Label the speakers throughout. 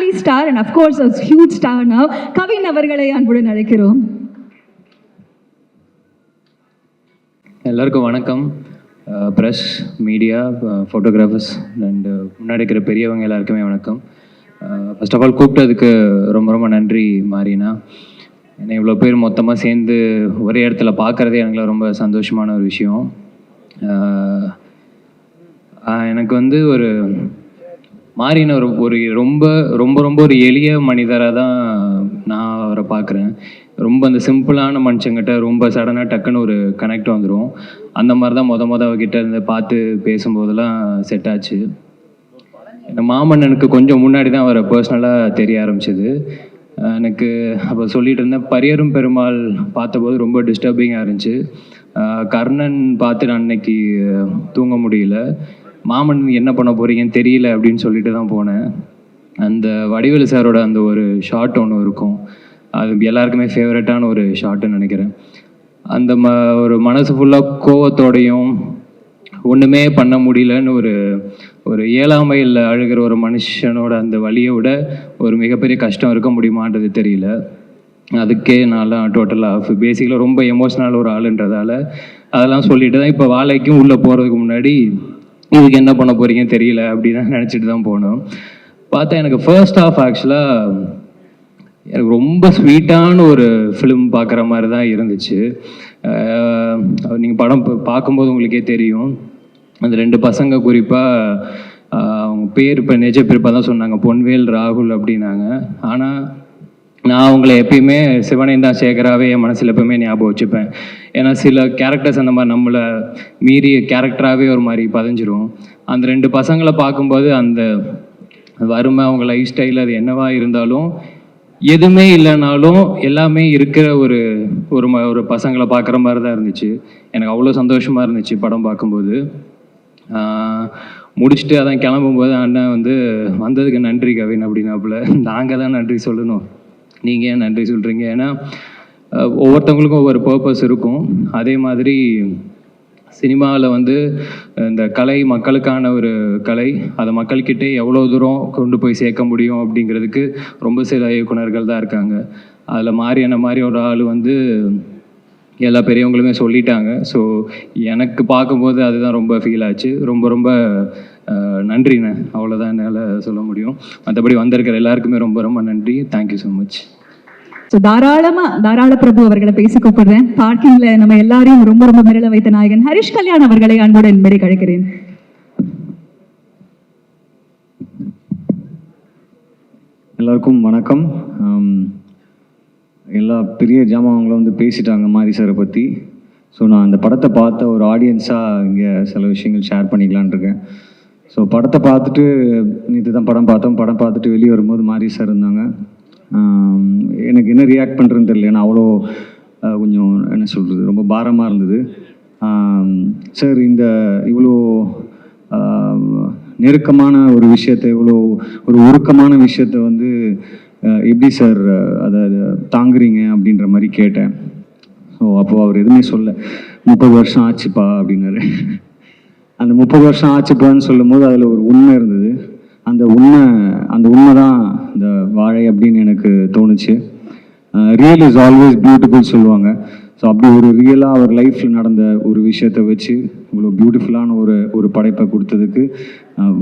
Speaker 1: family star and of course a huge star now, Kavin அவர்களை அன்புடன் அழைக்கிறோம்.
Speaker 2: எல்லாருக்கும் வணக்கம். ப்ரெஸ், மீடியா, ஃபோட்டோகிராஃபர்ஸ் அண்ட் முன்னாடி இருக்கிற பெரியவங்க எல்லாருக்குமே வணக்கம். ஃபர்ஸ்ட் ஆஃப் ஆல் கூப்பிட்டதுக்கு ரொம்ப ரொம்ப நன்றி மாரினா. ஏன்னா இவ்வளோ பேர் மொத்தமாக சேர்ந்து ஒரே இடத்துல பார்க்குறதே எனக்கு ரொம்ப சந்தோஷமான ஒரு விஷயம். எனக்கு வந்து ஒரு மாரின ஒரு ரொம்ப ரொம்ப ரொம்ப ஒரு எளிய மனிதராக தான் நான் அவரை பார்க்குறேன். ரொம்ப அந்த சிம்பிளான மனுஷங்கிட்ட ரொம்ப சடனாக டக்குன்னு ஒரு கனெக்ட் வந்துடும். அந்த மாதிரி தான் அவர்கிட்ட இருந்து பார்த்து பேசும்போதெல்லாம் செட் ஆச்சு. இந்த மாமன்னனுக்கு கொஞ்சம் முன்னாடி தான் அவரை பர்சனலாக தெரிய ஆரம்பிச்சிது. எனக்கு அப்போ சொல்லிகிட்டு இருந்தேன், பரியரும் பெருமாள் பார்த்தபோது ரொம்ப டிஸ்டர்பிங்காக இருந்துச்சு. கர்ணன் பார்த்து நான் அன்னைக்கு தூங்க முடியல. மாமன் என்ன பண்ண போகிறீங்கன்னு தெரியல அப்படின்னு சொல்லிட்டு தான் போனேன். அந்த வடிவேலு சாரோட அந்த ஒரு ஷார்ட் ஒன்று இருக்கும், அது எல்லாருக்குமே ஃபேவரட்டான ஒரு ஷார்ட்டுன்னு நினைக்கிறேன். அந்த ஒரு மனசு ஃபுல்லாக கோவத்தோடையும் ஒன்றுமே பண்ண முடியலன்னு ஒரு ஏழாமையில் அழுகிற ஒரு மனுஷனோட அந்த வழியை விட ஒரு மிகப்பெரிய கஷ்டம் இருக்க முடியுமான்றது தெரியல. அதுக்கே நான்லாம் டோட்டலாக பேசிக்கலாக ரொம்ப எமோஷ்னல் ஒரு ஆளுன்றதால அதெல்லாம் சொல்லிட்டு தான் இப்போ வாழைக்கும் உள்ளே போகிறதுக்கு முன்னாடி இதுக்கு என்ன பண்ண போகிறீங்கன்னு தெரியல அப்படி தான் நினச்சிட்டு தான் போனோம். பார்த்தா எனக்கு ஃபர்ஸ்ட் ஆஃப் ஆக்சுவலாக எனக்கு ரொம்ப ஸ்வீட்டான ஒரு ஃபிலிம் பார்க்குற மாதிரி தான் இருந்துச்சு. நீங்கள் படம் பார்க்கும்போது உங்களுக்கே தெரியும். அந்த 2 பசங்க குறிப்பாக அவங்க பேர் இப்போ நிஜ பேர் தான் சொன்னாங்க, பொன்வேல் ராகுல் அப்படின்னாங்க. ஆனால் நான் அவங்கள எப்பயுமே சிவனேந்தா சேகராகவே என் மனசில் எப்பவுமே ஞாபகம் வச்சுப்பேன். ஏன்னா சில கேரக்டர்ஸ் அந்த மாதிரி நம்மளை மீறி கேரக்டராகவே ஒரு மாதிரி பதிஞ்சிரும். அந்த 2 பசங்களை பார்க்கும்போது அந்த வறுமை, அவங்க லைஃப் ஸ்டைல், அது என்னவா இருந்தாலும் எதுவுமே இல்லைனாலும் எல்லாமே இருக்கிற ஒரு பசங்களை பார்க்குற மாதிரி தான் இருந்துச்சு. எனக்கு அவ்வளோ சந்தோஷமாக இருந்துச்சு படம் பார்க்கும்போது. முடிச்சுட்டு அதான் கிளம்பும்போது அண்ணன் வந்து வந்ததுக்கு நன்றி கவின் அப்படின்னாப்புல. நாங்கள் தான் நன்றி சொல்லணும், நீங்கள் ஏன் நன்றி சொல்கிறீங்க? ஏன்னா ஒவ்வொருத்தவங்களுக்கும் ஒவ்வொரு பர்பஸ் இருக்கும். அதே மாதிரி சினிமாவில் வந்து இந்த கலை மக்களுக்கான ஒரு கலை, அதை மக்கள்கிட்டே எவ்வளோ தூரம் கொண்டு போய் சேர்க்க முடியும் அப்படிங்கிறதுக்கு ரொம்ப சில இயக்குனர்கள் தான் இருக்காங்க. அதில் மாரியான மாதிரி ஒரு ஆள் வந்து எல்லா பெரியவங்களுமே சொல்லிட்டாங்க. ஸோ எனக்கு பார்க்கும்போது அதுதான் ரொம்ப ஃபீல் ஆச்சு. ரொம்ப ரொம்ப நன்றிண்ணே, அவ்வளோதான் என்னால் சொல்ல முடியும். மற்றபடி வந்திருக்கிற எல்லாருக்குமே ரொம்ப ரொம்ப நன்றி. Thank you so much.
Speaker 1: ஸோ தாராள பிரபு அவர்களை பேசி கூப்பிடுறேன். பார்க்கிங்ல நம்ம எல்லாரையும் ரொம்ப ரொம்ப மிரள வைத்த நாயகன் ஹரிஷ் கல்யாண் அவர்களை அன்புடன் மேடை அழைக்கிறேன்.
Speaker 3: எல்லாருக்கும் வணக்கம். எல்லா பெரிய ஜாமான்களும் வந்து பேசிட்டாங்க மாரி சாரை பற்றி. ஸோ நான் அந்த படத்தை பார்த்த ஒரு ஆடியன்ஸாக இங்கே சில விஷயங்கள் ஷேர் பண்ணிக்கலான் இருக்கேன். ஸோ படத்தை பார்த்துட்டு நேற்று தான் படம் பார்த்துட்டு வெளியே வரும்போது மாரி சார் இருந்தாங்க. எனக்கு என்ன ரியாக்ட் பண்ணுறதுன்னு தெரியல. ஏன்னா அவ்வளோ கொஞ்சம் என்ன சொல்கிறது, ரொம்ப பாரமாக இருந்தது. சார் இந்த இவ்வளோ நெருக்கமான ஒரு விஷயத்தை, இவ்வளோ ஒரு உருக்கமான விஷயத்தை வந்து எப்படி சார் அதை தாங்குறீங்க அப்படின்ற மாதிரி கேட்டேன். ஸோ அப்போது அவர் எதுவுமே சொல்ல, 30 வருஷம் ஆச்சுப்பா அப்படின்னாரு. அந்த 30 வருஷம் ஆச்சுப்பான்னு சொல்லும் போது அதில் ஒரு உண்மை இருந்தது. அந்த உண்மை தான் இந்த வாழை அப்படின்னு எனக்கு தோணுச்சு. ரியல் இஸ் ஆல்வேஸ் பியூட்டிஃபுல் சொல்லுவாங்க. ஸோ அப்படி ஒரு ரியலாக அவர் லைஃப்பில் நடந்த ஒரு விஷயத்தை வச்சு இவ்வளோ பியூட்டிஃபுல்லான ஒரு படைப்பை கொடுத்ததுக்கு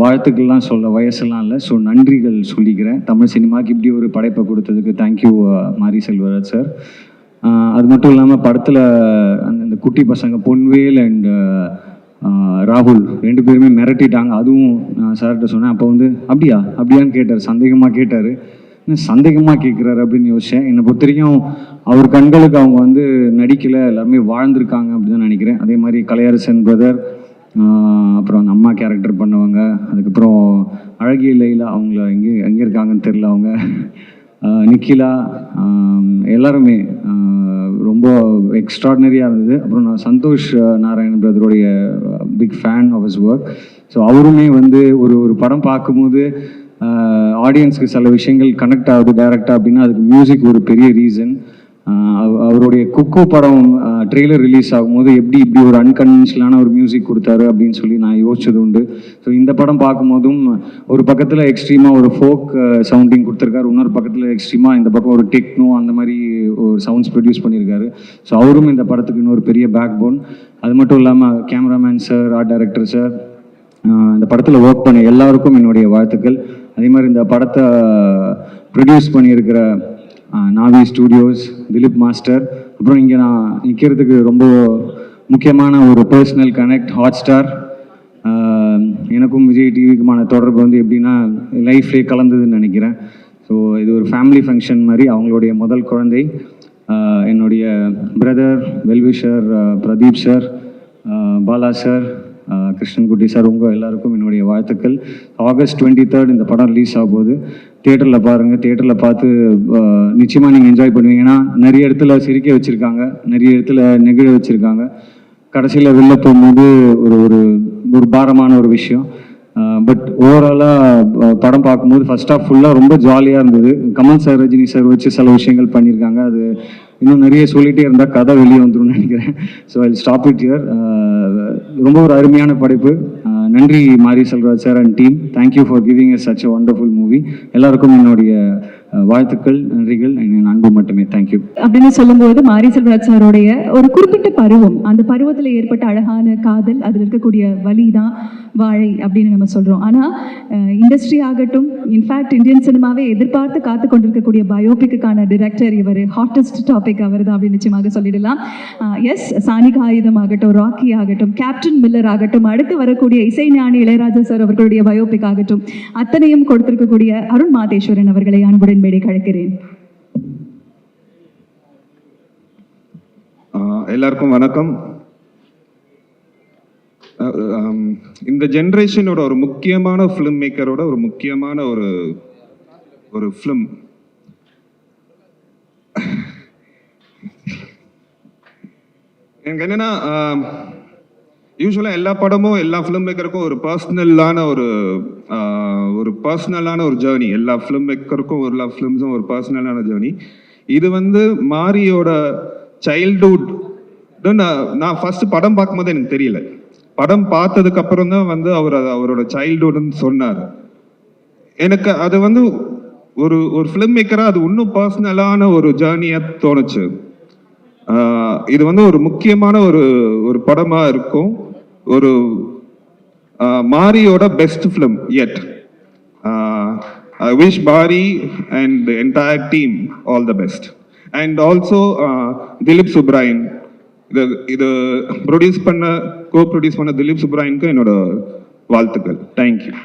Speaker 3: வாழ்த்துக்கள்லாம் சொல்ல வயசெல்லாம் இல்லை. ஸோ நன்றிகள் சொல்லிக்கிறேன். தமிழ் சினிமாவுக்கு இப்படி ஒரு படைப்பை கொடுத்ததுக்கு தேங்க்யூ மாரி செல்வராஜ் சார். அது மட்டும் இல்லாமல் படத்தில் அந்த குட்டி பசங்க பொன்வேல் அண்ட் ராகுல் 2 பேருமே மிரட்டிட்டாங்க. அதுவும் நான் சார்கிட்ட சொன்னேன். அப்போ வந்து அப்படியான்னு கேட்டார், சந்தேகமாக கேட்டார். சந்தேகமாக கேட்குறாரு அப்படின்னு யோசிச்சேன். என்னை பொறுத்த வரைக்கும் அவர் கண்களுக்கு அவங்க வந்து நடிக்கலை, எல்லாருமே வாழ்ந்திருக்காங்க அப்படின்னு தான் நினைக்கிறேன். அதே மாதிரி கலையரசன் பிரதர், அப்புறம் அந்த அம்மா கேரக்டர் பண்ணவங்க, அதுக்கப்புறம் அழகிய லைலா, அவங்கள எங்கே இருக்காங்கன்னு தெரில, அவங்க நிக்கிலா, எல்லாருமே ரொம்ப எக்ஸ்ட்ராடினரியாக இருந்தது. அப்புறம் நான் சந்தோஷ் நாராயண் பிரதருடைய big fan of his work. So அவருமே வந்து ஒரு படம் பார்க்கும்போது ஆடியன்ஸ்க்கு சில விஷயங்கள் கனெக்ட் ஆகுது டைரெக்டாக அப்படின்னா அதுக்கு மியூசிக் ஒரு பெரிய ரீசன். அவருடைய குக்கு படம் ட்ரெய்லர் ரிலீஸ் ஆகும்போது இப்படி ஒரு அன்கன்வென்ஷனலான ஒரு மியூசிக் கொடுத்தாரு அப்படின்னு சொல்லி நான் யோசிச்சது உண்டு. ஸோ இந்த படம் பார்க்கும்போதும் ஒரு பக்கத்தில் எக்ஸ்ட்ரீமாக ஒரு ஃபோக் சவுண்டிங் கொடுத்துருக்காரு, இன்னொரு பக்கத்தில் எக்ஸ்ட்ரீமாக இந்த பக்கம் ஒரு டெக்னோ அந்த மாதிரி ஒரு சவுண்ட்ஸ் ப்ரொடியூஸ் பண்ணியிருக்காரு. ஸோ அவரும் இந்த படத்துக்கு இன்னொரு பெரிய பேக் போன். அது மட்டும் இல்லாமல் cameraman sir, art director sir, இந்த படத்தில் ஒர்க் பண்ண எல்லாருக்கும் என்னுடைய வாழ்த்துக்கள். அதே மாதிரி இந்த படத்தை ப்ரொடியூஸ் பண்ணியிருக்கிற நாவி ஸ்டூடியோஸ், திலீப் மாஸ்டர், அப்புறம் இங்கே நான் நிற்கிறதுக்கு ரொம்ப முக்கியமான ஒரு பர்சனல் கனெக்ட் ஹாட்ஸ்டார். எனக்கும் விஜய் டிவிக்குமான தொடர்பு வந்து எப்படின்னா லைஃப்லேயே கலந்ததுன்னு நினைக்கிறேன். ஸோ இது ஒரு ஃபேமிலி ஃபங்க்ஷன் மாதிரி. அவங்களுடைய முதல் குழந்தை என்னுடைய brother well-wisher Pradeep sir, Bala sir, Krishnankutty sir, உங்கள் எல்லாருக்கும் என்னுடைய வாழ்த்துக்கள். ஆகஸ்ட் 23 இந்த படம் ரிலீஸ் ஆகும்போது தியேட்டரில் பாருங்கள். தியேட்டரில் பார்த்து நிச்சயமாக நீங்கள் என்ஜாய் பண்ணுவீங்க. ஏன்னா நிறைய இடத்துல சிரிக்க வச்சுருக்காங்க, நிறைய இடத்துல நெகிழ வச்சுருக்காங்க. கடைசியில் வெளில போகும்போது ஒரு ஒரு பாரமான ஒரு விஷயம். பட் ஓவராலாக படம் பார்க்கும்போது ஃபர்ஸ்ட் ஆஃப் ஃபுல்லாக ரொம்ப ஜாலியாக இருந்தது. கமல் சார், ரஜினி சார் வச்சு சில விஷயங்கள் பண்ணியிருக்காங்க. அது இன்னும் நிறைய சொல்லிகிட்டே இருந்தால் கதை வெளியே வந்துடும் நினைக்கிறேன். So I stop it here. ரொம்ப ஒரு அருமையான படைப்பு. நன்றி Mari Selvaraj sir and team. Thank you for giving us such a wonderful movie. எல்லாருக்கும் என்னுடைய வாழ்த்துக்கள், நன்றிகள், என் அன்பு மட்டுமே. தேங்க்யூ.
Speaker 1: அப்படின்னு சொல்லும்போது மாரி செல்வராஜ் சாருடைய ஒரு குறிப்பிட்ட பருவம், அந்த பருவத்தில் ஏற்பட்ட அழகான காதல், அதில் இருக்கக்கூடிய வலி தான் வாழை அப்படின்னு நம்ம சொல்கிறோம். ஆனால் இண்டஸ்ட்ரி ஆகட்டும், இன்ஃபேக்ட் இந்தியன் சினிமாவை எதிர்பார்த்து காத்து கொண்டிருக்கக்கூடிய பயோபிக்குக்கான டிரெக்டர் இவர், ஹாட்டஸ்ட் டாபிக் அவர் தான் அப்படின்னு நிச்சயமாக சொல்லிடலாம். எஸ், சானிக் ஆயுதம் ஆகட்டும், ராக்கி ஆகட்டும், கேப்டன் மில்லர் ஆகட்டும், அடுத்து வரக்கூடிய இசைஞானி இளையராஜா சார் அவர்களுடைய பயோபிக் ஆகட்டும், அத்தனையும் கொடுத்திருக்கக்கூடிய அருண் மாதேஸ்வரன் அவர்களை அன்புடன் மேடை கழிக்கிறேன்.
Speaker 4: எல்லாருக்கும் வணக்கம். இந்த ஜென்ரேஷனோட ஒரு முக்கியமான ஃபிலிம் மேக்கரோட ஒரு முக்கியமான ஒரு ஃபிலிம். எனக்கு என்னன்னா, யூஸ்வலாக எல்லா படமும் எல்லா ஃபிலிம் மேக்கருக்கும் ஒரு பர்சனலான ஒரு ஜேர்னி. எல்லா ஃபிலிம் மேக்கருக்கும் எல்லா ஃபிலிம்ஸும் ஒரு பர்சனலான ஜேர்னி. இது வந்து மாரியோட சைல்ட்ஹுட். நான் ஃபர்ஸ்ட் படம் பார்க்கும்போது எனக்கு தெரியல. படம் பார்த்ததுக்கு அப்புறம் தான் வந்து அவரோட சைல்ட்ஹுட்னு சொன்னார். எனக்கு அது வந்து ஒரு ஃபிலிம் மேக்கராக அது இன்னும் பர்சனலான ஒரு ஜேர்னியாக தோணுச்சு. இது வந்து ஒரு முக்கியமான ஒரு படமா இருக்கும். ஒரு மாரியோட best film yet. I wish Bari and the entire team all the best. And also Dilip Subrayan, இது co-produce பண்ண Dilip Subrayanக்கு என்னோட வாழ்த்துக்கள். Thank you.